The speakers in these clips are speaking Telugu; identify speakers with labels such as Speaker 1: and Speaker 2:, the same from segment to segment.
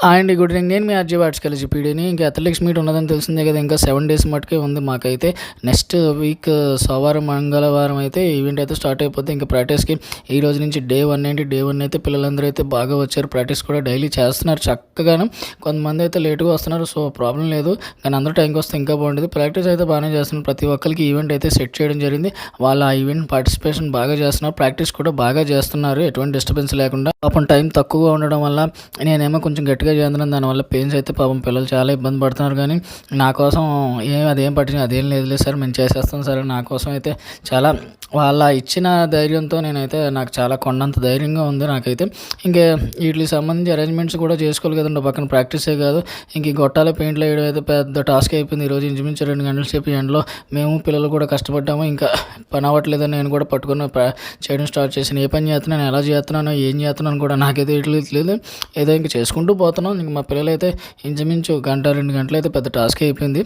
Speaker 1: అండి గుడ్ ఈవినింగ్. నేను మీ ఆర్జే వాట్స్ కలిసి పీడీని ఇంకా అథ్లెటిక్స్ మీట్ ఉన్నదని తెలిసిందే కదా. ఇంకా 7 డేస్ మటుకే ఉంది మాకైతే. నెక్స్ట్ వీక్ సోమవారం మంగళవారం అయితే ఈవెంట్ అయితే స్టార్ట్ అయిపోద్ది. ఇంకా ప్రాక్టీస్కి ఈ రోజు నుంచి డే 1 ఏంటి, డే 1 అయితే పిల్లలందరూ అయితే బాగా వచ్చారు. ప్రాక్టీస్ కూడా డైలీ చేస్తున్నారు చక్కగాను. కొంతమంది అయితే లేట్గా వస్తున్నారు, సో ప్రాబ్లం లేదు. కానీ అందరూ టైంకి వస్తే ఇంకా బాగుంటుంది. ప్రాక్టీస్ అయితే బాగానే చేస్తున్నారు. ప్రతి ఒక్కరికి ఈవెంట్ అయితే సెట్ చేయడం జరిగింది. వాళ్ళ ఆ ఈవెంట్ పార్టిసిపేషన్ బాగా చేస్తున్నారు, ప్రాక్టీస్ కూడా బాగా చేస్తున్నారు, ఎటువంటి డిస్టర్బెన్స్ లేకుండా. పాపం టైం తక్కువగా ఉండడం వల్ల నేనేమో కొంచెం గట్టిగా చేస్తున్నాను. దానివల్ల పెయిన్స్ అయితే పాపం పిల్లలు చాలా ఇబ్బంది పడుతున్నారు. కానీ నా కోసం అదేం పట్టించి అదేం లేదులే సార్, మేము చేసేస్తాం సార్. నా కోసం అయితే చాలా వాళ్ళ ఇచ్చిన ధైర్యంతో నేనైతే నాకు చాలా కొండంత ధైర్యంగా ఉంది నాకైతే. ఇంకా వీటికి సంబంధించి అరేంజ్మెంట్స్ కూడా చేసుకోవాలి కదండి. పక్కన ప్రాక్టీసే కాదు, ఇంక ఈ గొట్టాల పెయింట్లు వేయడం అయితే పెద్ద టాస్క్ అయిపోయింది. ఈరోజు ఇంచుమించు 2 గంటల సేపు ఎండలో మేము పిల్లలు కూడా కష్టపడ్డాము. ఇంకా పని అవ్వట్లేదని నేను కూడా పట్టుకుని చేయడం స్టార్ట్ చేశాను. ఏ పని చేస్తున్నాను, ఎలా చేస్తున్నాను, ఏం చేస్తున్నాను కూడా నాకైతే తెలియట్లేదు. ఏదో ఇంక చేసుకుంటూ పోతున్నాం. ఇంక మా పిల్లలైతే ఇంచుమించు 1-2 గంటలు అయితే పెద్ద టాస్క్ అయిపోయింది.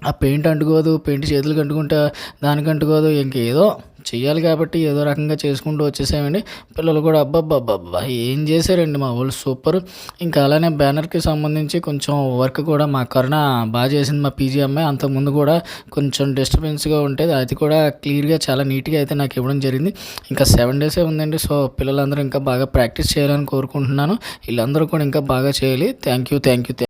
Speaker 1: ఆ పెయింట్ అంటుకోదు, పెయింట్ చేతులకు అంటుకుంటే దానికి అంటుకోదు. ఇంకేదో చెయ్యాలి కాబట్టి ఏదో రకంగా చేసుకుంటూ వచ్చేసామండి. పిల్లలు కూడా అబ్బబ్బబ్బబ్బా ఏం చేశారండి మా వాళ్ళు, సూపర్. ఇంకా అలానే బ్యానర్కి సంబంధించి కొంచెం వర్క్ కూడా మా కరుణ బాగా చేసింది, మా పీజీ అమ్మాయి. అంతకుముందు కూడా కొంచెం డిస్టర్బెన్స్గా ఉండేది, అది కూడా క్లియర్గా చాలా నీట్గా అయితే నాకు ఇవ్వడం జరిగింది. ఇంకా 7 డేసే ఉందండి. సో పిల్లలందరూ ఇంకా బాగా ప్రాక్టీస్ చేయాలని కోరుకుంటున్నాను. వీళ్ళందరూ కూడా ఇంకా బాగా చేయాలి. Thank you.